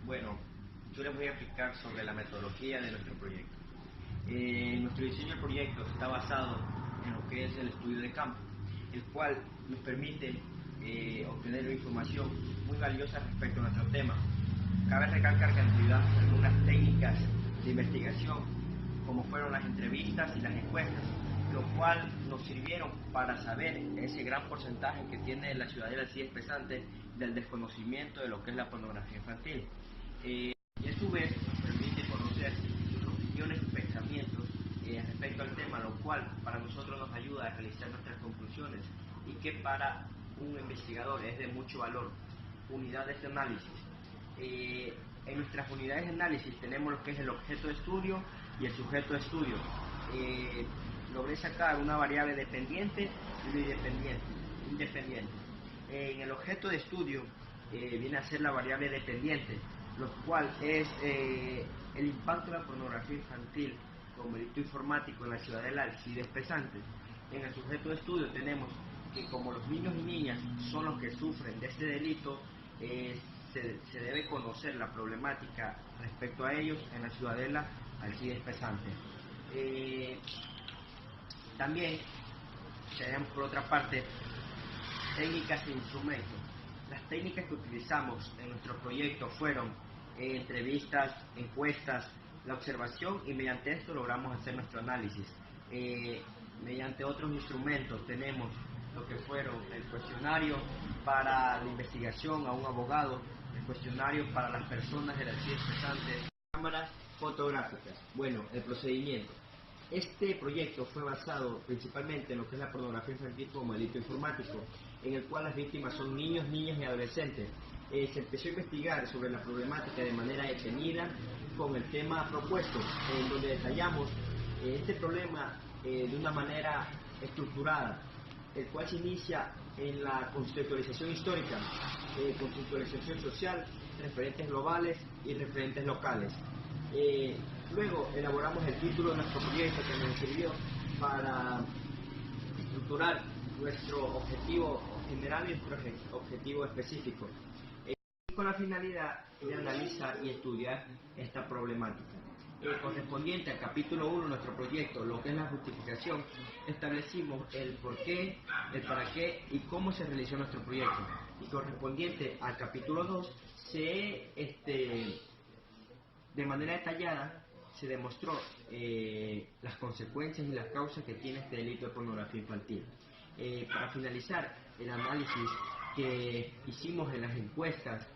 Bueno, yo les voy a explicar sobre la metodología de nuestro proyecto. Nuestro diseño del proyecto está basado en lo que es el estudio de campo, el cual nos permite obtener información muy valiosa respecto a nuestro tema. Cabe recalcar que nos ayudamos en algunas técnicas de investigación, como fueron las entrevistas y las encuestas, lo cual nos sirvieron para saber ese gran porcentaje que tiene la ciudadanía del CIES pesante del desconocimiento de lo que es la pornografía infantil. Y a su vez nos permite conocer sus opiniones y pensamientos respecto al tema, lo cual para nosotros nos ayuda a realizar nuestras conclusiones y que para un investigador es de mucho valor. Unidades de análisis. En nuestras unidades de análisis tenemos lo que es el objeto de estudio y el sujeto de estudio. Logré sacar una variable dependiente y una independiente. En el objeto de estudio viene a ser la variable dependiente, lo cual es el impacto de la pornografía infantil como delito informático en la ciudadela del CIES pesante. En el sujeto de estudio tenemos que como los niños y niñas son los que sufren de este delito, se debe conocer la problemática respecto a ellos en la ciudadela al CIES pesante. También tenemos por otra parte técnicas e instrumentos. Las técnicas que utilizamos en nuestro proyecto fueron entrevistas, encuestas, la observación, y mediante esto logramos hacer nuestro análisis. Mediante otros instrumentos tenemos lo que fueron el cuestionario para la investigación a un abogado, el cuestionario para las personas de la CIES pesante, cámaras fotográficas. Bueno, el procedimiento. Este proyecto fue basado principalmente en lo que es la pornografía infantil como delito informático, en el cual las víctimas son niños, niñas y adolescentes. Se empezó a investigar sobre la problemática de manera detenida con el tema propuesto, en donde detallamos este problema de una manera estructurada, el cual se inicia en la conceptualización histórica, conceptualización social, referentes globales y referentes locales. Luego elaboramos el título de nuestro proyecto, que nos sirvió para estructurar nuestro objetivo general y nuestro objetivo específico, con la finalidad de analizar y estudiar esta problemática. Correspondiente al capítulo 1 de nuestro proyecto, lo que es la justificación, establecimos el por qué, el para qué y cómo se realizó nuestro proyecto. Y correspondiente al capítulo 2, de manera detallada se demostró las consecuencias y las causas que tiene este delito de pornografía infantil. Para finalizar el análisis que hicimos en las encuestas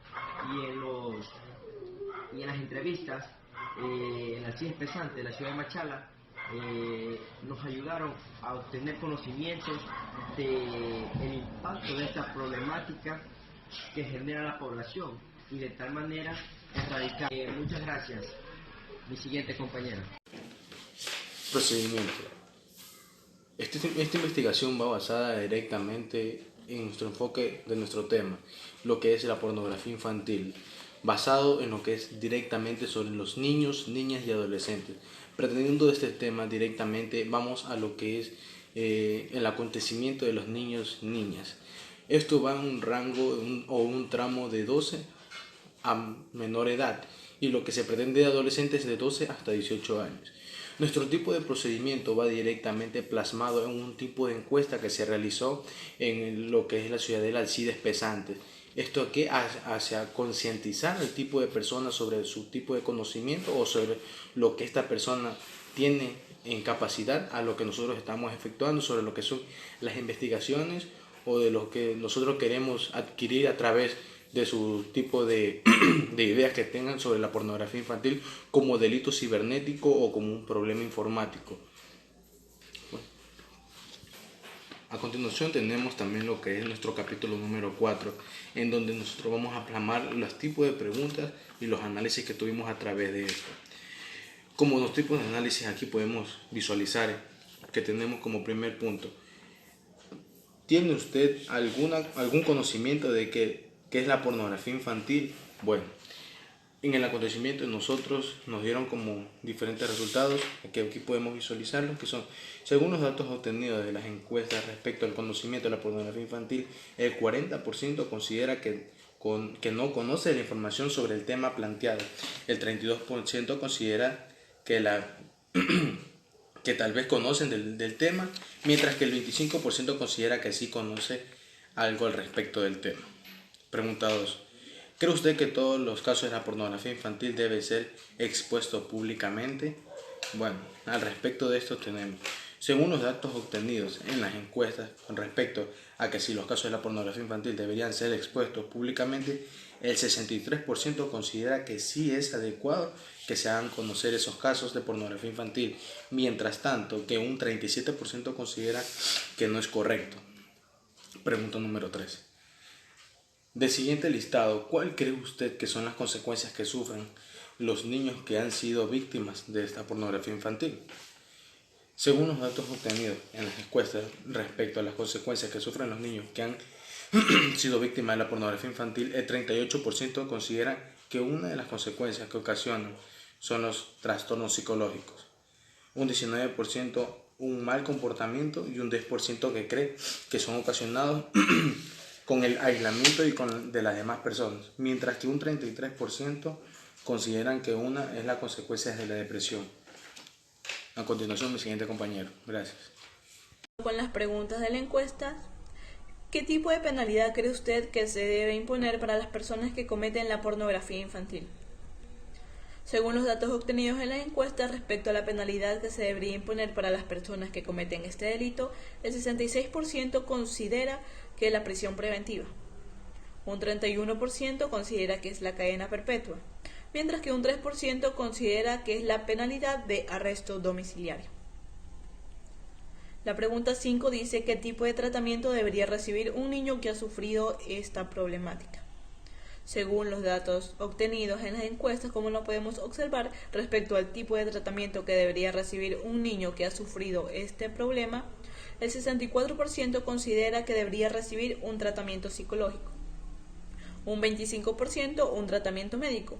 y en las entrevistas en la CIES pesante de la ciudad de Machala, nos ayudaron a obtener conocimientos del impacto de esta problemática que genera la población y de tal manera erradicar. Muchas gracias. Mi siguiente compañero. Procedimiento. Esta investigación va basada directamente en nuestro enfoque de nuestro tema, lo que es la pornografía infantil, basado en lo que es directamente sobre los niños, niñas y adolescentes. Pretendiendo este tema directamente, vamos a lo que es el acontecimiento de los niños, niñas. Esto va en un rango o un tramo de 12 a menor edad, y lo que se pretende de adolescentes de 12 hasta 18 años. Nuestro tipo de procedimiento va directamente plasmado en un tipo de encuesta que se realizó en lo que es la ciudadela Alcides Pesante. Esto que hacia concientizar al tipo de persona sobre su tipo de conocimiento o sobre lo que esta persona tiene en capacidad a lo que nosotros estamos efectuando, sobre lo que son las investigaciones o de lo que nosotros queremos adquirir a través de su tipo de ideas que tengan sobre la pornografía infantil como delito cibernético o como un problema informático. Bueno, a continuación tenemos también lo que es nuestro capítulo número 4, en donde nosotros vamos a plasmar los tipos de preguntas y los análisis que tuvimos a través de esto. Como los tipos de análisis aquí podemos visualizar que tenemos como primer punto: ¿tiene usted algún conocimiento de qué es la pornografía infantil? Bueno, en el acontecimiento nosotros nos dieron como diferentes resultados, que aquí podemos visualizarlos, que son, según los datos obtenidos de las encuestas respecto al conocimiento de la pornografía infantil, el 40% considera que que no conoce la información sobre el tema planteado. El 32% considera que, que tal vez conocen del tema, mientras que el 25% considera que sí conoce algo al respecto del tema. Pregunta 2. ¿Cree usted que todos los casos de la pornografía infantil deben ser expuestos públicamente? Bueno, al respecto de esto tenemos, según los datos obtenidos en las encuestas con respecto a que si los casos de la pornografía infantil deberían ser expuestos públicamente, el 63% considera que sí es adecuado que se hagan conocer esos casos de pornografía infantil, mientras tanto que un 37% considera que no es correcto. Pregunta número 3. Del siguiente listado, ¿cuál cree usted que son las consecuencias que sufren los niños que han sido víctimas de esta pornografía infantil? Según los datos obtenidos en las encuestas respecto a las consecuencias que sufren los niños que han sido víctimas de la pornografía infantil, el 38% considera que una de las consecuencias que ocasionan son los trastornos psicológicos, un 19% un mal comportamiento y un 10% que cree que son ocasionados con el aislamiento y de las demás personas, mientras que un 33% consideran que una es la consecuencia de la depresión. A continuación, mi siguiente compañero. Gracias. Con las preguntas de la encuesta, ¿qué tipo de penalidad cree usted que se debe imponer para las personas que cometen la pornografía infantil? Según los datos obtenidos en la encuesta respecto a la penalidad que se debería imponer para las personas que cometen este delito, el 66% considera que es la prisión preventiva, un 31% considera que es la cadena perpetua, mientras que un 3% considera que es la penalidad de arresto domiciliario. La pregunta 5 dice qué tipo de tratamiento debería recibir un niño que ha sufrido esta problemática. Según los datos obtenidos en las encuestas, como lo podemos observar, respecto al tipo de tratamiento que debería recibir un niño que ha sufrido este problema, el 64% considera que debería recibir un tratamiento psicológico, un 25% un tratamiento médico,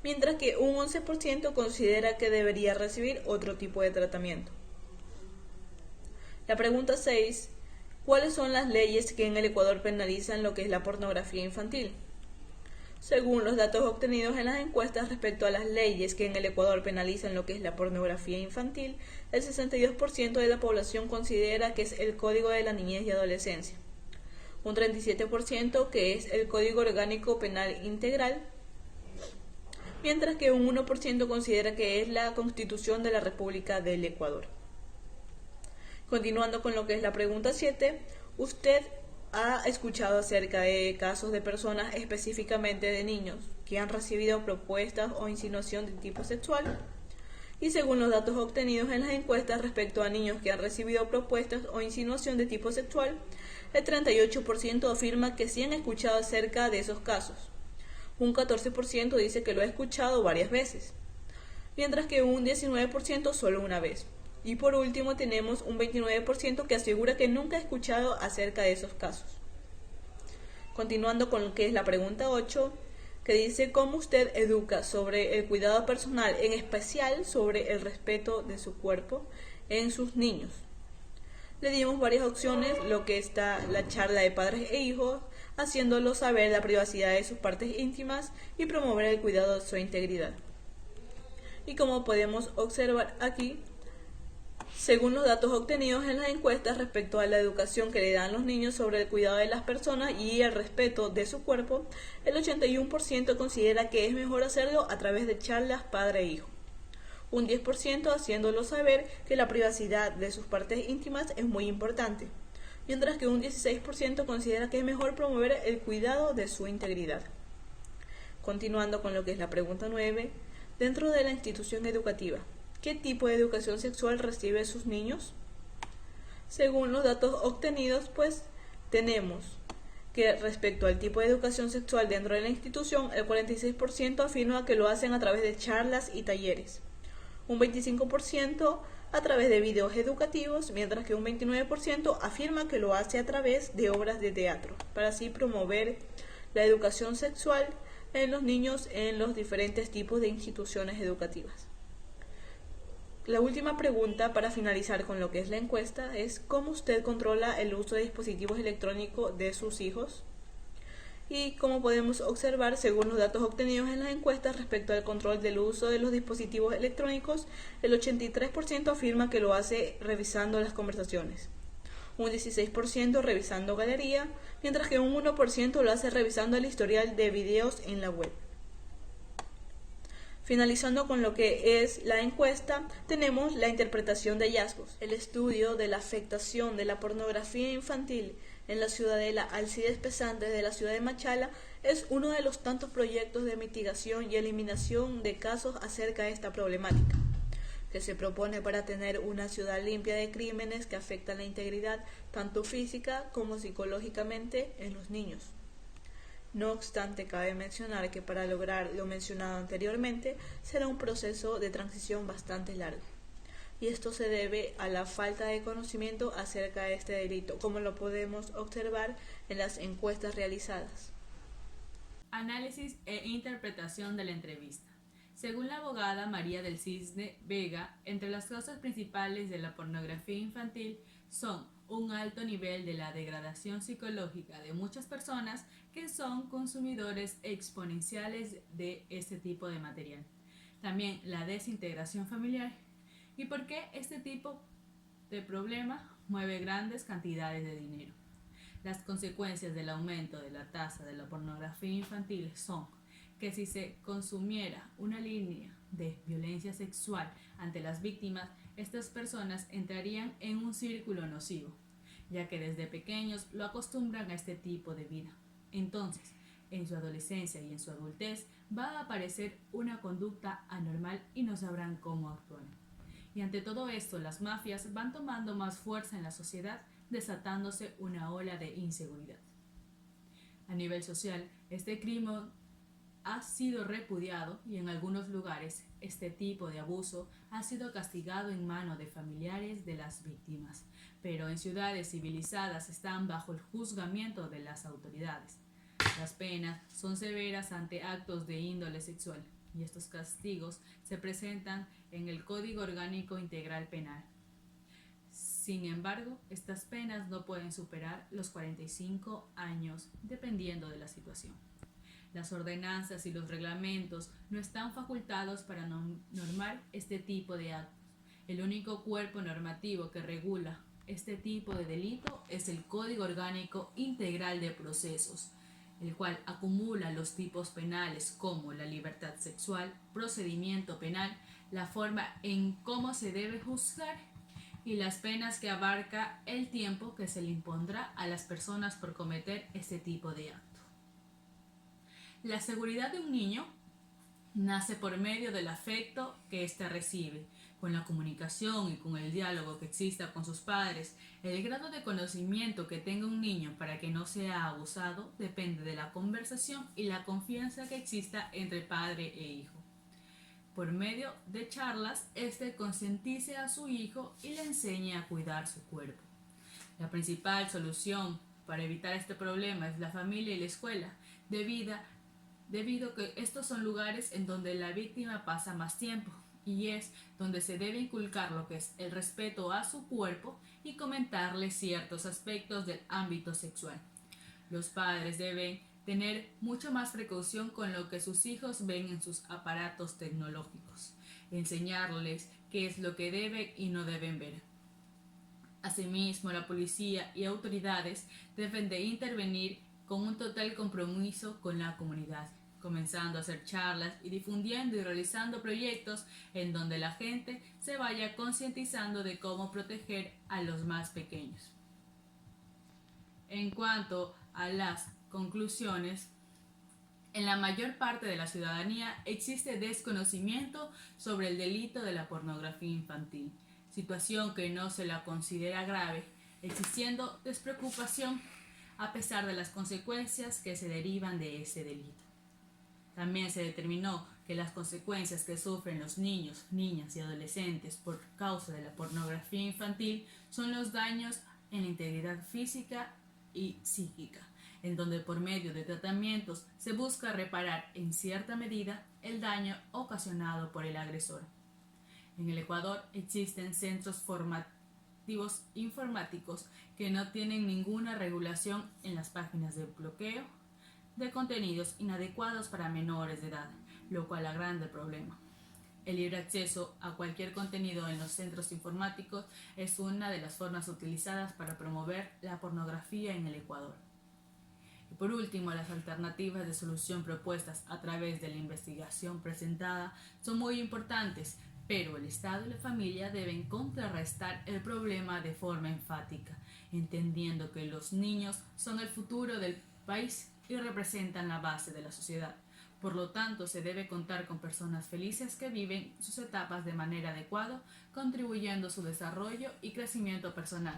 mientras que un 11% considera que debería recibir otro tipo de tratamiento. La pregunta 6. ¿Cuáles son las leyes que en el Ecuador penalizan lo que es la pornografía infantil? Según los datos obtenidos en las encuestas respecto a las leyes que en el Ecuador penalizan lo que es la pornografía infantil, el 62% de la población considera que es el Código de la Niñez y Adolescencia, un 37% que es el Código Orgánico Penal Integral, mientras que un 1% considera que es la Constitución de la República del Ecuador. Continuando con lo que es la pregunta 7, ¿usted ha escuchado acerca de casos de personas, específicamente de niños, que han recibido propuestas o insinuación de tipo sexual? Y según los datos obtenidos en las encuestas respecto a niños que han recibido propuestas o insinuación de tipo sexual, el 38% afirma que sí han escuchado acerca de esos casos. Un 14% dice que lo ha escuchado varias veces, mientras que un 19% solo una vez. Y por último tenemos un 29% que asegura que nunca ha escuchado acerca de esos casos. Continuando con lo que es la pregunta 8, que dice cómo usted educa sobre el cuidado personal, en especial sobre el respeto de su cuerpo en sus niños. Le dimos varias opciones, lo que está la charla de padres e hijos, haciéndolos saber la privacidad de sus partes íntimas y promover el cuidado de su integridad. Y como podemos observar aquí, según los datos obtenidos en las encuestas respecto a la educación que le dan los niños sobre el cuidado de las personas y el respeto de su cuerpo, el 81% considera que es mejor hacerlo a través de charlas padre-hijo. Un 10% haciéndolo saber que la privacidad de sus partes íntimas es muy importante, mientras que un 16% considera que es mejor promover el cuidado de su integridad. Continuando con lo que es la pregunta 9, dentro de la institución educativa, ¿qué tipo de educación sexual reciben sus niños? Según los datos obtenidos, tenemos que respecto al tipo de educación sexual dentro de la institución, el 46% afirma que lo hacen a través de charlas y talleres, un 25% a través de videos educativos, mientras que un 29% afirma que lo hace a través de obras de teatro, para así promover la educación sexual en los niños en los diferentes tipos de instituciones educativas. La última pregunta para finalizar con lo que es la encuesta es ¿cómo usted controla el uso de dispositivos electrónicos de sus hijos? y como podemos observar según los datos obtenidos en las encuestas respecto al control del uso de los dispositivos electrónicos, el 83% afirma que lo hace revisando las conversaciones, un 16% revisando galería, mientras que un 1% lo hace revisando el historial de videos en la web. Finalizando con lo que es la encuesta, tenemos la interpretación de hallazgos. El estudio de la afectación de la pornografía infantil en la ciudadela Alcides Pesantes de la ciudad de Machala es uno de los tantos proyectos de mitigación y eliminación de casos acerca de esta problemática, que se propone para tener una ciudad limpia de crímenes que afectan la integridad tanto física como psicológicamente en los niños. No obstante, cabe mencionar que para lograr lo mencionado anteriormente será un proceso de transición bastante largo. Y esto se debe a la falta de conocimiento acerca de este delito, como lo podemos observar en las encuestas realizadas. Análisis e interpretación de la entrevista. Según la abogada María del Cisne Vega, entre las causas principales de la pornografía infantil son un alto nivel de la degradación psicológica de muchas personas que son consumidores exponenciales de este tipo de material. También la desintegración familiar. ¿Y por qué este tipo de problema mueve grandes cantidades de dinero? Las consecuencias del aumento de la tasa de la pornografía infantil son que si se consumiera una línea de violencia sexual ante las víctimas, estas personas entrarían en un círculo nocivo, ya que desde pequeños lo acostumbran a este tipo de vida. Entonces, en su adolescencia y en su adultez va a aparecer una conducta anormal y no sabrán cómo actuar. Y ante todo esto, las mafias van tomando más fuerza en la sociedad, desatándose una ola de inseguridad. A nivel social, este crimen ha sido repudiado y en algunos lugares este tipo de abuso ha sido castigado en manos de familiares de las víctimas, pero en ciudades civilizadas están bajo el juzgamiento de las autoridades. Las penas son severas ante actos de índole sexual y estos castigos se presentan en el Código Orgánico Integral Penal. Sin embargo, estas penas no pueden superar los 45 años dependiendo de la situación. Las ordenanzas y los reglamentos no están facultados para normar este tipo de actos. El único cuerpo normativo que regula este tipo de delito es el Código Orgánico Integral de Procesos, el cual acumula los tipos penales como la libertad sexual, procedimiento penal, la forma en cómo se debe juzgar y las penas que abarca el tiempo que se le impondrá a las personas por cometer este tipo de actos. La seguridad de un niño nace por medio del afecto que éste recibe, con la comunicación y con el diálogo que exista con sus padres. El grado de conocimiento que tenga un niño para que no sea abusado depende de la conversación y la confianza que exista entre padre e hijo. Por medio de charlas, este concientice a su hijo y le enseñe a cuidar su cuerpo. La principal solución para evitar este problema es la familia y la escuela, debido a que estos son lugares en donde la víctima pasa más tiempo y es donde se debe inculcar lo que es el respeto a su cuerpo y comentarle ciertos aspectos del ámbito sexual. Los padres deben tener mucha más precaución con lo que sus hijos ven en sus aparatos tecnológicos, enseñarles qué es lo que deben y no deben ver. Asimismo, la policía y autoridades deben de intervenir con un total compromiso con la comunidad, comenzando a hacer charlas y difundiendo y realizando proyectos en donde la gente se vaya concientizando de cómo proteger a los más pequeños. En cuanto a las conclusiones, en la mayor parte de la ciudadanía existe desconocimiento sobre el delito de la pornografía infantil, situación que no se la considera grave, existiendo despreocupación a pesar de las consecuencias que se derivan de este delito. También se determinó que las consecuencias que sufren los niños, niñas y adolescentes por causa de la pornografía infantil son los daños en la integridad física y psíquica, en donde por medio de tratamientos se busca reparar en cierta medida el daño ocasionado por el agresor. En el Ecuador existen centros formativos informáticos que no tienen ninguna regulación en las páginas de bloqueo, de contenidos inadecuados para menores de edad, lo cual agranda el problema. El libre acceso a cualquier contenido en los centros informáticos es una de las formas utilizadas para promover la pornografía en el Ecuador. Y por último, las alternativas de solución propuestas a través de la investigación presentada son muy importantes, pero el Estado y la familia deben contrarrestar el problema de forma enfática, entendiendo que los niños son el futuro del país y representan la base de la sociedad. Por lo tanto, se debe contar con personas felices que viven sus etapas de manera adecuada, contribuyendo a su desarrollo y crecimiento personal.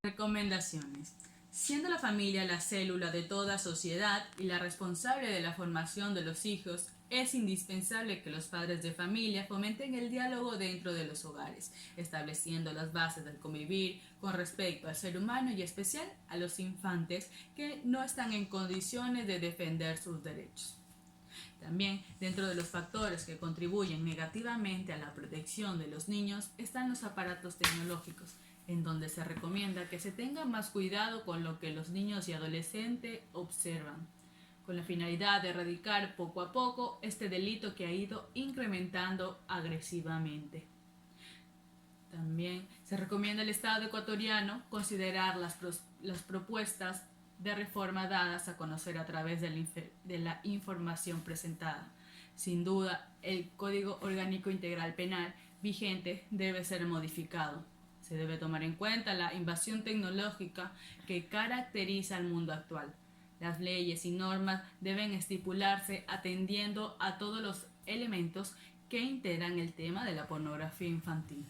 Recomendaciones. Siendo la familia la célula de toda sociedad y la responsable de la formación de los hijos, es indispensable que los padres de familia fomenten el diálogo dentro de los hogares, estableciendo las bases del convivir con respecto al ser humano y en especial a los infantes que no están en condiciones de defender sus derechos. También, dentro de los factores que contribuyen negativamente a la protección de los niños están los aparatos tecnológicos, en donde se recomienda que se tenga más cuidado con lo que los niños y adolescentes observan, con la finalidad de erradicar poco a poco este delito que ha ido incrementando agresivamente. También se recomienda al Estado ecuatoriano considerar las propuestas de reforma dadas a conocer a través de la información presentada. Sin duda, el Código Orgánico Integral Penal vigente debe ser modificado. Se debe tomar en cuenta la invasión tecnológica que caracteriza al mundo actual. Las leyes y normas deben estipularse atendiendo a todos los elementos que integran el tema de la pornografía infantil.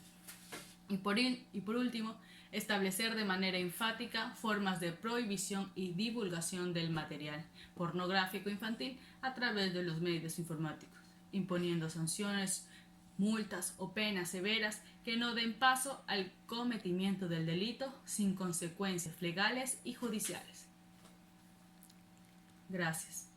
Y por último, establecer de manera enfática formas de prohibición y divulgación del material pornográfico infantil a través de los medios informáticos, imponiendo sanciones, multas o penas severas que no den paso al cometimiento del delito sin consecuencias legales y judiciales. Gracias.